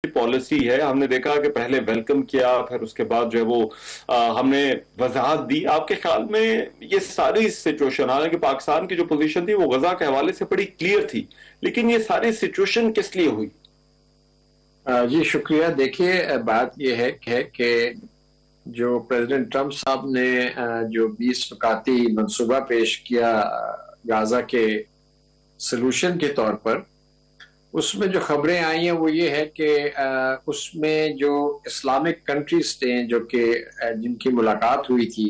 Policy है। हमने देखा कि पहले वेलकम किया, फिर उसके बाद जो है वो हमने वजाहत दी। आपके ख्याल में ये सारी सिचुएशन, हालांकि पाकिस्तान की जो पोजीशन थी वो गजा के हवाले से बड़ी क्लियर थी, लेकिन ये सारी सिचुएशन किस लिए हुई? जी शुक्रिया। देखिए, बात यह है कि जो प्रेसिडेंट ट्रंप साहब ने जो 20 नुकाती मंसूबा पेश किया गाजा के सलूशन के तौर पर, उसमें जो खबरें आई हैं वो ये है कि उसमें जो इस्लामिक कंट्रीज थे जो कि जिनकी मुलाकात हुई थी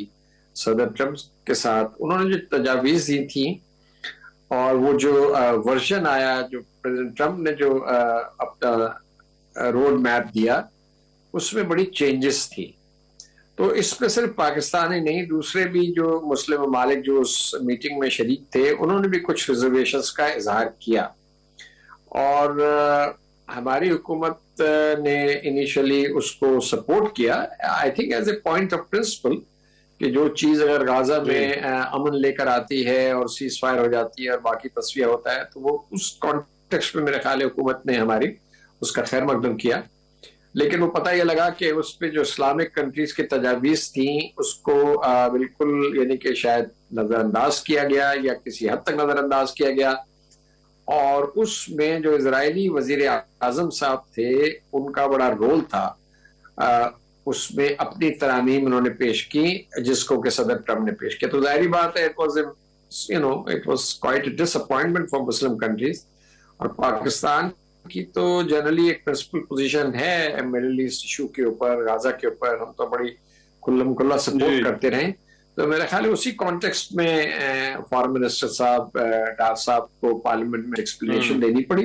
सदर ट्रंप के साथ, उन्होंने जो तजावीज़ दी थी और वो जो वर्जन आया, जो प्रेसिडेंट ट्रंप ने जो अपना रोड मैप दिया, उसमें बड़ी चेंजेस थी। तो इसमें सिर्फ पाकिस्तान ही नहीं, दूसरे भी जो मुस्लिम ममालिक जो उस मीटिंग में शरीक थे, उन्होंने भी कुछ रिजर्वेशंस का इजहार किया। और हमारी हुकूमत ने इनिशियली उसको सपोर्ट किया, I think as a point of principle, कि जो चीज़ अगर गाजा में अमन लेकर आती है और सीज फायर हो जाती है और बाकी तस्वीर होता है, तो वो उस कॉन्टेक्स्ट में मेरे ख्याल हुकूमत ने हमारी उसका खैर मकदम किया। लेकिन वो पता ये लगा कि उस पर जो इस्लामिक कंट्रीज की तजावीज़ थी उसको बिल्कुल यानी कि शायद नज़रअंदाज किया गया या किसी हद तक नज़रअंदाज किया गया। और उसमें जो इजरायली वजीर आजम साहब थे, उनका बड़ा रोल था। उसमें अपनी तरामीम उन्होंने पेश की जिसको कि सदर ट्रंप ने पेश किया। तो जाहिर बात है, it was quite a disappointment for Muslim countries. और पाकिस्तान की तो जनरली एक प्रिंसिपल पोजीशन है मिडिल ईस्ट इशू के ऊपर, गाजा के ऊपर, हम तो बड़ी खुल्लम खुल्ला सपोर्ट करते रहे। तो मेरा ख्याल है उसी कॉन्टेक्स्ट में फॉरेन मिनिस्टर साहब डार साहब को पार्लियामेंट में एक्सप्लेनेशन देनी पड़ी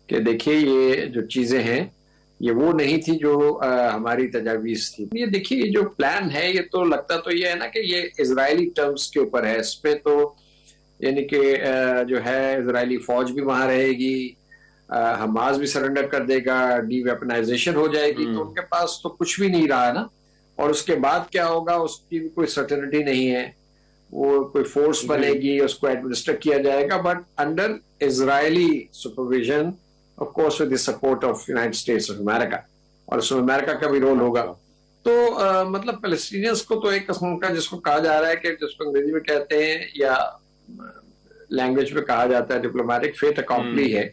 कि देखिए ये जो चीजें हैं ये वो नहीं थी जो हमारी तजावीज़ थी। ये देखिए, ये जो प्लान है ये तो लगता तो ये है ना कि ये इजरायली टर्म्स के ऊपर है। इस पे तो यानी कि जो है इजरायली फौज भी वहां रहेगी, हमास भी सरेंडर कर देगा, डी वेपनाइजेशन हो जाएगी, तो उनके पास तो कुछ भी नहीं रहा ना। और उसके बाद क्या होगा उसकी भी कोई सर्टेनिटी नहीं है। वो कोई फोर्स बनेगी, उसको एडमिनिस्टर किया जाएगा, but under Israeli supervision, of course with the support of United states of America, और उसमें अमेरिका का भी रोल होगा। तो मतलब पैलेस्टीनियंस को तो एक किस्म का, जिसको कहा जा रहा है कि जिसको अंग्रेजी में कहते हैं या लैंग्वेज में कहा जाता है डिप्लोमेटिक फेट अकॉम्पली है,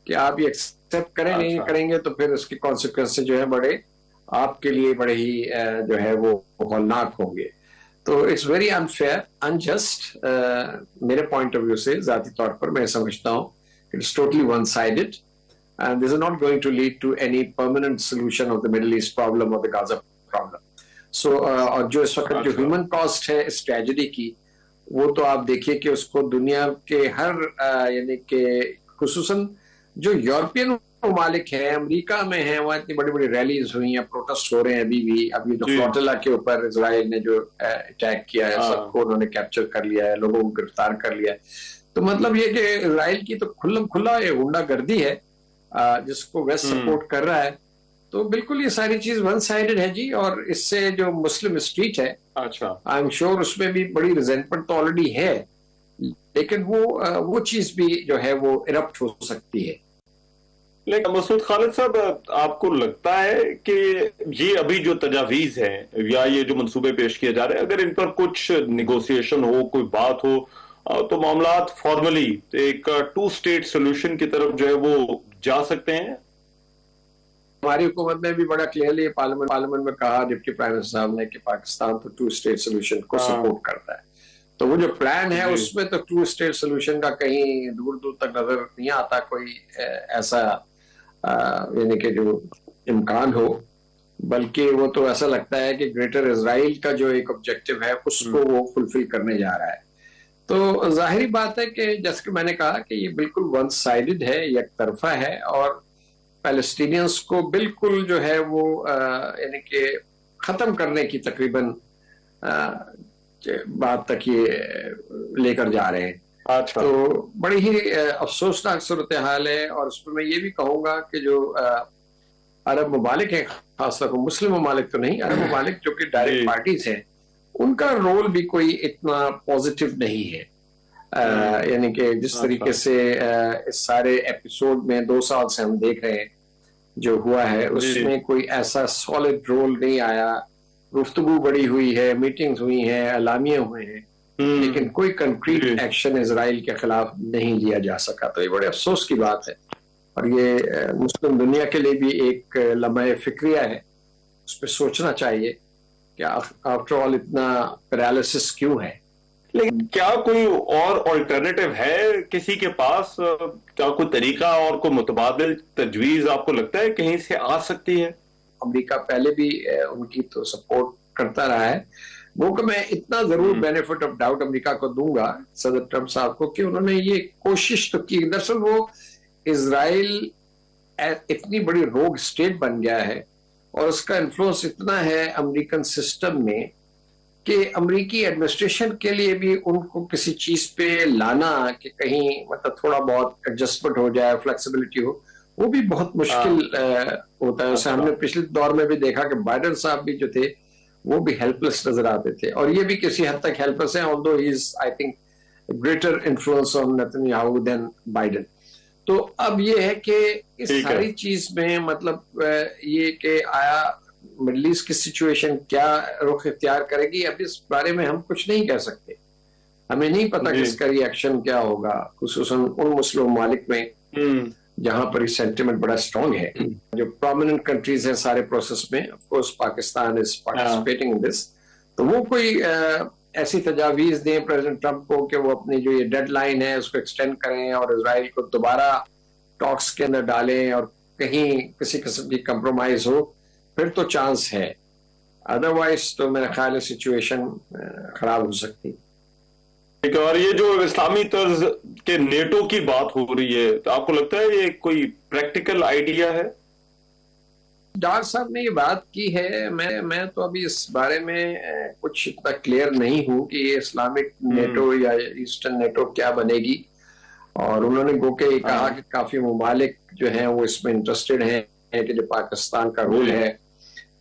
कि आप ये एक्सेप्ट करें, नहीं करेंगे तो फिर उसके कॉन्सिक्वेंसेस जो है बड़े आपके लिए बड़े ही जो है वो खौफनाक होंगे। तो इट्स वेरी अनफेयर, अनजस्ट, मेरे पॉइंट ऑफ व्यू से जाती तौर पर मैं समझता हूँ it's totally one sided and this is not going to lead to any permanent solution of the Middle East problem और द गाजा प्रॉब्लम। सो और जो इस वक्त जो ह्यूमन कॉस्ट है इस ट्रेजेडी की, वो तो आप देखिए कि उसको दुनिया के हर यानी कि खुसूसन जो यूरोपियन ममालिक है, अमेरिका में है, वहाँ इतनी बड़ी बड़ी रैलीज हुई हैं, प्रोटेस्ट हो रहे हैं अभी जो फ्लोटिला के ऊपर इजराइल ने जो अटैक किया है, सबको उन्होंने कैप्चर कर लिया है, लोगों को गिरफ्तार कर लिया है। तो मतलब ये कि इजराइल की तो खुल्लम खुल्ला ये गुंडागर्दी है जिसको वेस्ट सपोर्ट कर रहा है। तो बिल्कुल ये सारी चीज वन साइडेड है जी। और इससे जो मुस्लिम स्ट्रीट है, अच्छा, आई एम श्योर उसमें भी बड़ी रिजेंटमेंट तो ऑलरेडी है, लेकिन वो चीज भी जो है वो इरप्ट हो सकती है। लेकिन मसूद खालिद साहब, आपको लगता है कि ये अभी जो तजावीज हैं या ये जो मंसूबे पेश किए जा रहे हैं, अगर इन पर कुछ निगोशिएशन हो, कोई बात हो, तो मामलात फॉर्मली एक 2 स्टेट सोल्यूशन की तरफ जो है वो जा सकते हैं? हमारी हुकूमत ने भी बड़ा क्लियरली पार्लियामेंट में कहा, डिप्टी प्राइम मिनिस्टर साहब ने, कि पाकिस्तान तो 2 स्टेट सोल्यूशन को सपोर्ट करता है। तो वो जो प्लान है उसमें तो 2 स्टेट सोल्यूशन का कहीं दूर दूर तक नजर नहीं आता कोई ऐसा यानी कि जो इम्कान हो, बल्कि वो तो ऐसा लगता है कि ग्रेटर इजराइल का जो एक ऑब्जेक्टिव है उसको वो फुलफिल करने जा रहा है। तो जाहिर बात है कि जैसे कि मैंने कहा कि ये बिल्कुल वन साइडेड है, एक तरफा है, और पैलेस्टीनियंस को बिल्कुल जो है वो यानी कि खत्म करने की तकरीबन बात तक ये लेकर जा रहे हैं। अच्छा। तो बड़ी ही अफसोसनाक सूरत हाल है। और उसमें मैं ये भी कहूंगा कि जो अरब ममालिक है, खासतौर पर मुस्लिम ममालिक तो नहीं, अरब ममालिक जो कि डायरेक्ट पार्टीज हैं, उनका रोल भी कोई इतना पॉजिटिव नहीं है। यानी कि जिस तरीके से इस सारे एपिसोड में 2 साल से हम देख रहे हैं जो हुआ है उसमें कोई ऐसा सॉलिड रोल नहीं आया। गुफ्तगू बड़ी हुई है, मीटिंग्स हुई हैं, एलामिया हुए हैं, लेकिन कोई कंक्रीट एक्शन इजराइल के खिलाफ नहीं लिया जा सका। तो ये बड़े अफसोस की बात है और ये मुस्लिम दुनिया के लिए भी एक लम्हा फिक्रिया है। उस पर सोचना चाहिए कि आफ्टर ऑल इतना पैरालिसिस क्यों है। लेकिन क्या कोई और ऑल्टरनेटिव है किसी के पास? क्या कोई तरीका और कोई मुतबादिल तजवीज आपको लगता है कहीं से आ सकती है? अमेरिका पहले भी उनकी तो सपोर्ट करता रहा है। वो कि मैं इतना जरूर बेनिफिट ऑफ डाउट अमेरिका को दूंगा सदर ट्रंप साहब को कि उन्होंने ये कोशिश तो की। दरअसल वो इजराइल इतनी बड़ी रोग स्टेट बन गया है और उसका इन्फ्लुएंस इतना है अमेरिकन सिस्टम में कि अमेरिकी एडमिनिस्ट्रेशन के लिए भी उनको किसी चीज पे लाना कि कहीं मतलब थोड़ा बहुत एडजस्टमेंट हो जाए, फ्लेक्सिबिलिटी हो, वो भी बहुत मुश्किल होता है। उसे हमने पिछले दौर में भी देखा कि बाइडेन साहब भी जो थे वो भी हेल्पलेस नजर आते थे और ये भी किसी हद तक हेल्पलेस है, although he is I think greater influence on Netanyahu than Biden. तो अब ये है कि इस सारी चीज में मतलब ये कि आया मिडल ईस्ट की सिचुएशन क्या रुख इख्तियार करेगी, अब इस बारे में हम कुछ नहीं कह सकते। हमें नहीं पता कि इसका रिएक्शन क्या होगा, खुसूसन उन मुस्लिम ममालिक में जहां पर सेंटिमेंट बड़ा स्ट्रांग है। जो प्रोमिनेंट कंट्रीज हैं सारे प्रोसेस में, of course Pakistan is participating in this. तो वो कोई ऐसी तजावीज दें प्रेसिडेंट ट्रंप को कि वो अपनी जो ये डेडलाइन है उसको एक्सटेंड करें और इजराइल को दोबारा टॉक्स के अंदर डालें और कहीं किसी किस्म की कंप्रोमाइज हो, फिर तो चांस है। अदरवाइज तो मेरा ख्याल है सिचुएशन खराब हो सकती है। और ये जो इस्लामी तर्ज के नेटो की बात हो रही है, तो आपको लगता है ये कोई प्रैक्टिकल आइडिया है? डार साहब ने ये बात की है, मैं तो अभी इस बारे में कुछ इतना क्लियर नहीं हूं कि ये इस्लामिक नेटो या ईस्टर्न नेटो क्या बनेगी। और उन्होंने गो के कहा कि काफी ममालिक जो हैं वो इसमें इंटरेस्टेड हैं कि जो पाकिस्तान का रोल है,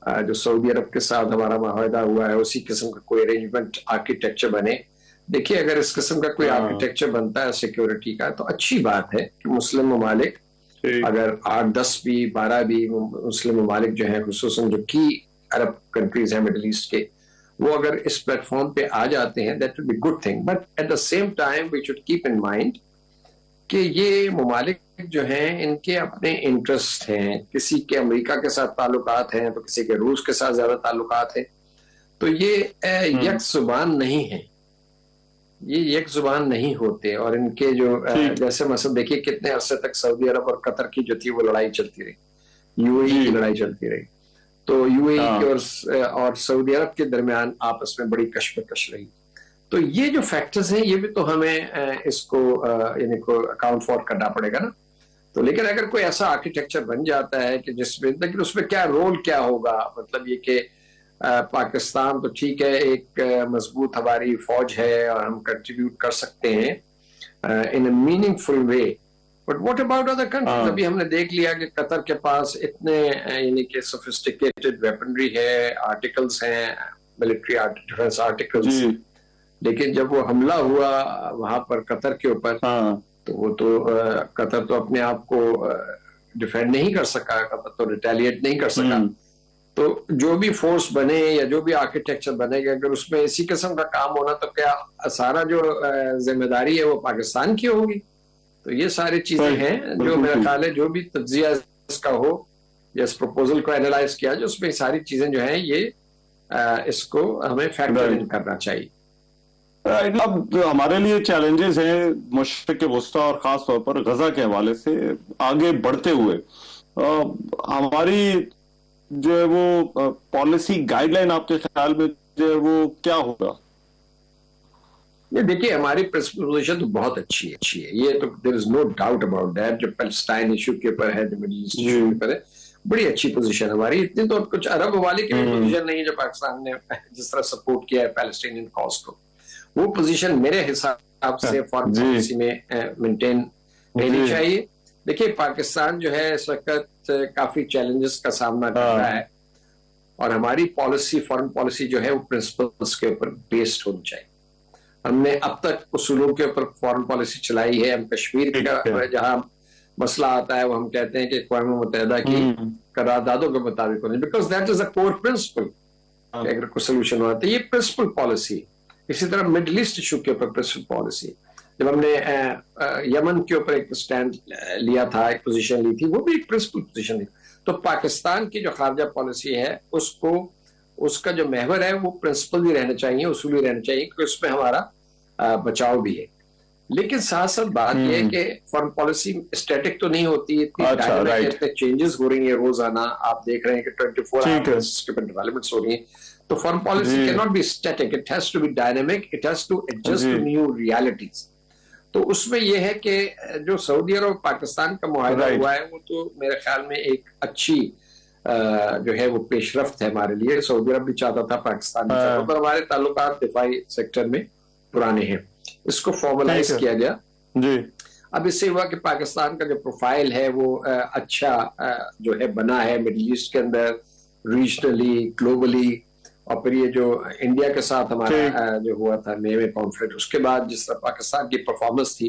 जो सऊदी अरब के साथ हमारा माहदा हुआ है, उसी किस्म का कोई अरेंजमेंट आर्किटेक्चर बने। देखिए अगर इस किस्म का कोई आर्किटेक्चर बनता है सिक्योरिटी का तो अच्छी बात है कि मुस्लिम ममालिक अगर 8-10 भी 12 भी मुस्लिम ममालिक जो है खुसूसन जो की अरब कंट्रीज हैं मिडिल ईस्ट के, वो अगर इस प्लेटफॉर्म पे आ जाते हैं that will be good thing. But at the same time we should keep in mind कि ये ममालिक जो हैं इनके अपने इंटरेस्ट हैं। किसी के अमेरिका के साथ ताल्लुकात हैं तो किसी के रूस के साथ ज्यादा ताल्लुकात हैं। तो ये यक जुबान नहीं है, ये एक जुबान नहीं होते। और इनके जो जैसे मसला देखिए कितने अरसे तक सऊदी अरब और कतर की जो थी वो लड़ाई चलती रही, यूएई की लड़ाई चलती रही। तो यूएई और सऊदी अरब के दरमियान आपस में बड़ी कशमकश रही। तो ये जो फैक्टर्स हैं ये भी तो हमें इसको यानी को अकाउंट फॉर करना पड़ेगा ना। तो लेकिन अगर कोई ऐसा आर्किटेक्चर बन जाता है कि जिसमें, लेकिन उसमें क्या रोल क्या होगा, मतलब ये कि पाकिस्तान तो ठीक है एक मजबूत हमारी फौज है और हम कंट्रीब्यूट कर सकते हैं in a meaningful way, but what about other countries? अभी हमने देख लिया कि कतर के पास इतने यानी कि सोफिस्टिकेटेड वेपनरी है, आर्टिकल्स हैं, मिलिट्री डिफेंस आर्टिकल्स, लेकिन जब वो हमला हुआ वहां पर कतर के ऊपर तो वो तो कतर तो अपने आप को डिफेंड नहीं कर सका, कतर तो रिटेलिएट नहीं कर सका। तो जो भी फोर्स बने या जो भी आर्किटेक्चर बनेगा अगर उसमें इसी किस्म का काम होना तो क्या सारा जो जिम्मेदारी है वो पाकिस्तान की होगी? तो ये सारी चीजें हैं जो मेरा ख्याल है जो भी तज्जिया इसका हो या इस प्रपोजल को एनालाइज किया जो उसमें सारी चीजें जो हैं ये इसको हमें फैक्टर इन करना चाहिए। अब हमारे लिए चैलेंजेस हैं मशरिक वस्ता और खास तौर पर गजा के हवाले से आगे बढ़ते हुए हमारी जो है वो पॉलिसी गाइडलाइन आपके ख्याल में जो है वो क्या होगा? ये देखिए हमारी पोजीशन तो बहुत अच्छी है, ये तो there is no doubt about that. जो पैलेस्टाइन इशू के ऊपर है, जो मिडिल ईस्ट इशू के ऊपर है, बड़ी अच्छी पोजीशन हमारी। इतनी तो कुछ अरब ममालिक की पोजीशन नहीं है जो पाकिस्तान ने जिस तरह सपोर्ट किया है पैलेस्टाइनियन कॉज को, वो पोजीशन मेरे हिसाब से फॉरेन पॉलिसी में मेंटेन रहनी चाहिए। देखिए पाकिस्तान जो है इस वक्त काफी चैलेंजेस का सामना कर रहा है और हमारी पॉलिसी फॉरेन पॉलिसी जो है वो प्रिंसिपल्स के ऊपर बेस्ड होनी चाहिए। हमने अब तक उसूलों के ऊपर फॉरेन पॉलिसी चलाई है। हम कश्मीर का जहां मसला आता है वो हम कहते हैं कि अक़वाम मुत्तहिदा की करारदादों के मुताबिक होने, because that is a core principle. अगर कोई सोल्यूशन हो तो ये प्रिंसिपल पॉलिसी। इसी तरह मिडल ईस्ट इशू के ऊपर प्रिंसिपल पॉलिसी, जब हमने यमन के ऊपर एक स्टैंड लिया था, एक पोजीशन ली थी, वो भी एक प्रिंसिपल पोजीशन थी। तो पाकिस्तान की जो खारजा पॉलिसी है उसको, उसका जो महवर है वो प्रिंसिपल भी रहना चाहिए, उसूल भी रहना चाहिए, क्योंकि उसमें हमारा बचाव भी है। लेकिन साथ साथ बात यह है कि फॉरेन पॉलिसी स्टैटिक तो नहीं होती, इतने चेंजेस हो रही है रोजाना। आप देख रहे हैं कि 24 आवर्स के ऊपर डेवलपमेंट्स हो रही हैं। तो foreign policy can not be static, it has to be dynamic, it has to adjust to new realities. तो उसमें यह है कि जो सऊदी अरब और पाकिस्तान का मुआहदा हुआ है वो तो मेरे ख्याल में एक अच्छी जो है वो पेशरफ्त है हमारे लिए। सऊदी अरब भी चाहता था, पाकिस्तान भी चाहता था, पर हमारे ताल्लुकात दिफाई सेक्टर में पुराने हैं, इसको फॉर्मलाइज किया गया जी। अब इससे हुआ कि पाकिस्तान का जो प्रोफाइल है वो अच्छा जो है बना है मिडिल ईस्ट के अंदर, रीजनली, ग्लोबली। और फिर ये जो इंडिया के साथ हमारा जो हुआ था मे में कॉन्फ्लिक्ट, उसके बाद जिस तरह पाकिस्तान की परफॉर्मेंस थी,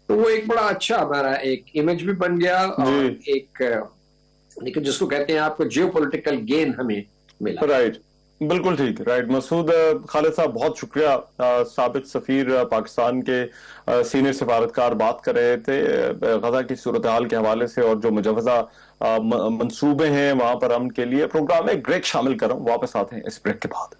तो वो एक बड़ा अच्छा हमारा एक इमेज भी बन गया और एक लेकिन जिसको कहते हैं आपको जियोपॉलिटिकल गेन हमें मिला। राइट, बिल्कुल ठीक, राइट। मसूद खालिद साहब, बहुत शुक्रिया। साबिक सफीर पाकिस्तान के सीनियर सफारतकार बात कर रहे थे गजा की सूरत हाल के हवाले से और जो मुजवजा मंसूबे हैं वहां पर अमन के लिए। प्रोग्राम में एक ब्रेक शामिल कर रहा हूं, वापस आते हैं इस ब्रेक के बाद।